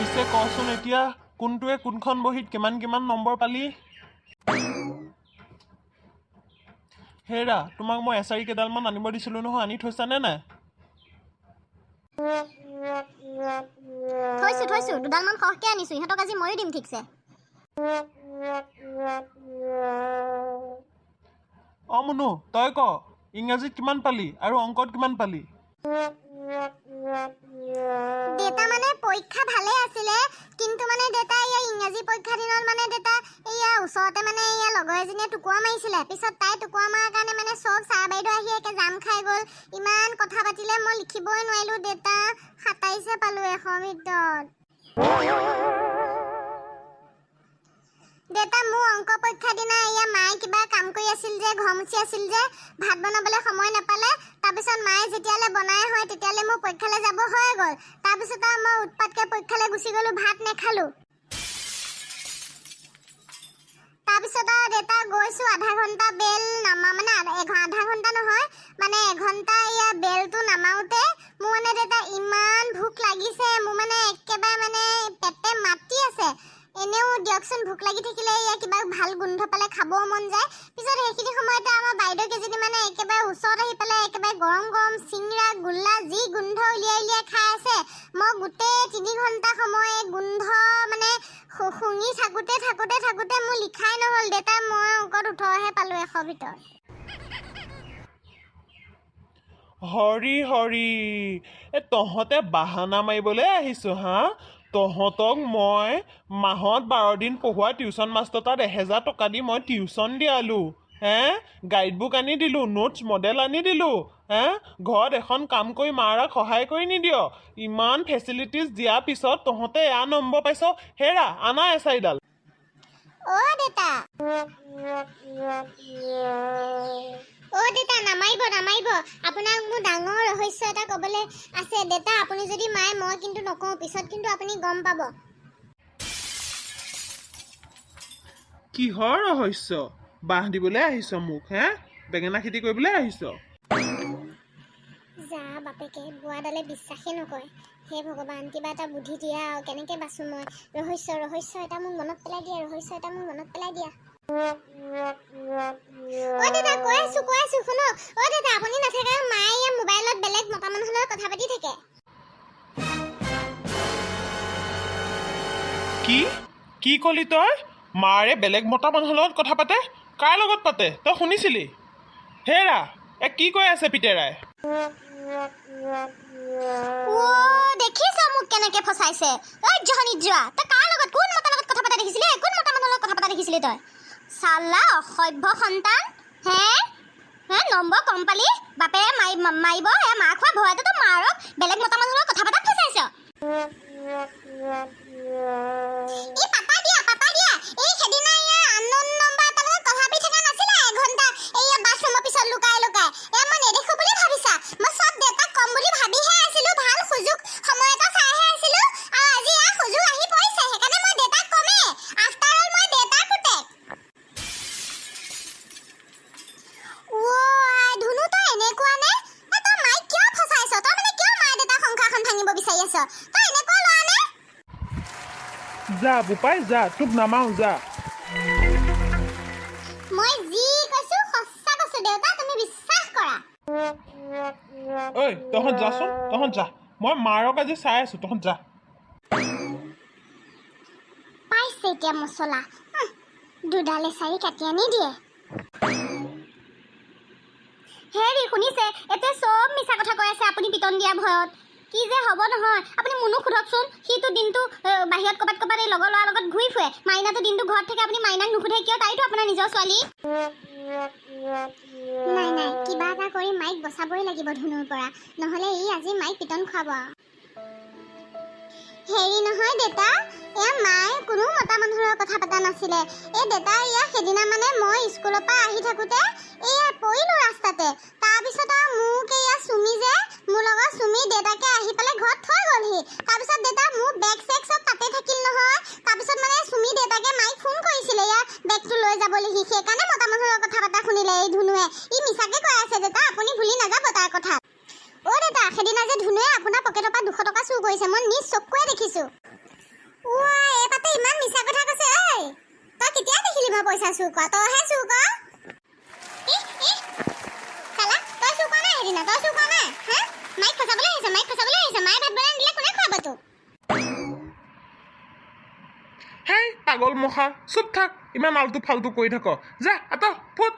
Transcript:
পিছে কচোন এতিয়া কোনটোৱে কোনখন বহীত কিমান কিমান নম্বৰ পালি? হেৰা, তোমাক মই এছাৰি কেইডালমান আনিব দিছিলোঁ নহয়, আনি থৈছানে নাই? থৈছো দুডালমান সৰহকে আনিছো, ইহঁতক আজি ময়ো দিম ঠিকছে। মুনু তই ক, ইংৰাজীত কিমান পালি আৰু অংকত কিমান পালি? দেতা মানে পৰীক্ষা ভালে আছিলে, কিন্তু মানে দেতা ইংৰাজী পৰীক্ষা দিনত মানে দেতা ওচৰতে মানে লগৰ এজনীয়ে টুকুৰা মাৰিছিলে। পিছত তাই টুকুৰা মৰাৰ কাৰণে মানে চব ছাৰ বাইদেউ আহি একে জাম খাই গ'ল। ইমান কথা পাতিলে মই লিখিবই নোৱাৰিলো। দেতা 27 পালো 100 ভিতৰত। দেতা মোৰ অংক পৰীক্ষা দিনা মায়ে কিবা কাম কৰি আছিল যে, ঘৰ মুচি আছিল যে, ভাত বনাবলৈ সময় নাপালে। তাৰপিছত মায়ে যেতিয়ালৈ বনাই হয় তেতিয়ালৈ মোৰ পৰীক্ষালৈ যাব হৈ গ'ল। তাৰপিছত মই উৎপাতকে পৰীক্ষালৈ গুচি গ'লো, ভাত নেখালো। তাৰপিছত দেতা গৈছো, আধা ঘণ্টা বেল নামা মানে আধা ঘণ্টা নহয় মানে এঘণ্টা বেলটো নামাওতে মোৰ মানে দেতা ইমান ভোক লাগিছে, মোৰ মানে একেবাৰে মানে পেটে মাতি আছে। এনেও দিয়কচোন, ভোক লাগি থাকিলে কিবা ভাল গোন্ধ পালে খাবও মন যায়। পিছত সেইখিনি সময়তে আমাৰ বাইদেউ কেইজনী মানে একেবাৰে ওচৰত আহি পেলাই একেবাৰে গৰম গৰম চিংৰা গোল্লা যি গোন্ধ উলিয়াই খাই আছে। মই গোটেই 3 ঘণ্টা সময় গোন্ধ মানে শুঙি থাকোঁতে মোৰ লিখাই নহ'ল। দেতা মই অংকত 18হে পালো 100 ভিতৰত। হৰি হৰি, তহঁতে বাহানা মাৰিবলৈ আহিছো হা? তহঁতক মই মাহত 12 দিন পঢ়োৱা টিউশ্যন মাষ্টৰ তাত 1000 টকা দি মই টিউশ্যন দিয়ালোঁ। গাইড বুক আনি দিলোঁ, নোটছ মডেল আনি দিলোঁ। ঘৰত এখন কাম কৰি মাৰাক সহায় কৰি নিদিয়। ইমান ফেচিলিটিজ দিয়াৰ পিছত তহঁতে এয়া নম্বৰ পাইছ। হেৰা, আনা এছাৰিডাল। দেতা নামাৰিব। আপোনাক মোৰ ডাঙৰ ৰহস্য এটা ক'বলৈ আছে। দেতা আপুনি যদি মায়ে মই কিন্তু নকওঁ, পিছত কিন্তু আপুনি গম পাব। কিহৰ ৰহস্য? বাঁহ দিবলৈ আহিছ মোক? বেঙেনা খেতি কৰিবলৈ আহিছ? যা বাপেকে, বুঢ়াডালে বিশ্বাসেই নকৰে। হে ভগৱান, কিবা এটা বুদ্ধি দিয়া আৰু কেনেকৈ বাচোঁ মই। ৰহস্য এটা মোক মনত পেলাই দিয়া। দেতা কৈ আছো শুনক। দেতা আপুনি নাথাকে, মায়ে মোবাইলত বেলেগ মতা মানুহৰ লগত কথা পাতি থাকে। কি কলি তই? মাৰে বেলেগ মতা মানুহৰ লগত কথা পাতে? কাৰ লগত পাতে তই শুনিছিলি? হেৰা, কি কৈ আছে পিতেৰাই? দেখিছ মোক কেনেকে ফচাইছে? জহনী যোৱা, তই কাৰ লগত, কোন মতাৰ লগত কথা পাতা দেখিছিলি? কোন মতা মানুহৰ লগত কথা পাতা দেখিছিলি তই? চালা অসভ্য সন্তান। নম্বৰ কম পালি, বাপে মাৰিব। মাৰ খোৱা ভয়তে তই মাৰক বেলেগ মতা মানুহৰ লগত কথা পাতাত ফচাইছ। পাপা দিয়া। সেইদিনা আননোন নম্বৰ এটাৰ লগত কথা পাতি থকা নাছিলে এঘণ্টা বাথৰুমৰ পিছত লুকাই মই নেদেখো বুলি ভাবিছা? মই চব দেতাক কম বুলি ভাবিহে আছিলো, ভাল সুযোগ সময় এটা চাইহে আছিলো। আৰু আজি সুযোগ আহি পৰিছে, সেইকাৰণে মই দেতাক কমে। আফটাৰ অল মই দেতাৰ পুতেক। ধুনু তই এনেকুৱা নে? তই মাইক কিয় ফচাইছ? তই মানে কিয় মায়ে দেতাৰ সংসাৰখন ভাঙিব বিচাৰি আছ? তই এনেকুৱা ল'ৰা নে? যা বোপাই যা, তোক নামাও যা। মই যি কৈছো সঁচা কৈছো দেউতা, তুমি বিশ্বাস কৰা। তহঁত যাচোন, তহঁত যা। মই মাৰক আজি চাই আছো, তহঁত যা। পাইছে এতিয়া মছলা, দুডালে চাৰি কাটি আনি দিয়ে। হেৰি শুনিছে, এতিয়া চব মিছা কথা কৈ আছে আপুনি পিটন দিয়া ভয়ত। কি যে হ'ব নহয়। আপুনি মুনুক সোধকচোন, সিটো দিনটো বাহিৰত ক'বাত এই লগৰ ল'ৰাৰ লগত ঘূৰি ফুৰে। মাইনাটো দিনটো ঘৰত থাকে, আপুনি মাইনাক নুসুধে কিয়? তাইতো আপোনাৰ নিজৰ ছোৱালী। নাই কিবা এটা কৰি মাইক বচাবই লাগিব ধুনুৰ পৰা, নহ'লে আজি মাইক পিটন খুৱাব। হেৰি নহয় দেতা, মায়ে কোনো মতা মানুহৰ কথা পতা নাছিলে। দেতা সেইদিনা মানে মই স্কুলৰ পৰা আহি থাকোতে পৰিলো ৰাস্তাতে। তাৰপিছত মোক চুমি যে মোৰ লগত চুমি দেতাকে আহি পেলাই ঘৰত থৈ গ'লহি। তাৰপিছত দেতা মোৰ বেগ চেগ চব তাতে থাকিল নহয়। তাৰপিছত মানে চুমি দেতাকে মাইক ফোন কৰিছিলে বেগটো লৈ যাবলৈহি। সেইকাৰণে মতা মানুহৰ কথা পতা শুনিলে এই ধুনুৱে। মিছাকে কৈ আছে দেতা, আপুনি ভুলি নাযাব তাৰ কথা। দেতা, সেইদিনা যে ধুনুৱে আপোনাৰ পকেটৰ পৰা 200 টকা চুৰ কৰিছে, মই নিজ চকুৱে দেখিছো। ওৱা এপাতে ইমান মিছা কথা কৈছে ঐ তই কেতিয়া দেখিলি মই পইচা চুৰ কৰা তইহে চুৰ কৰ চালা তই চুৰ কৰা নাই হেদিনা তই চুৰ কৰা নাই হা মাইক ফচাবলৈ আহিছে মাইক মায়ে ভাত বনাই দিলে কোনে খুৱাব তোক হেই পাগল মখা চুপ থাক ইমান আলতু ফালতু কৰি থাক যা আত ফুট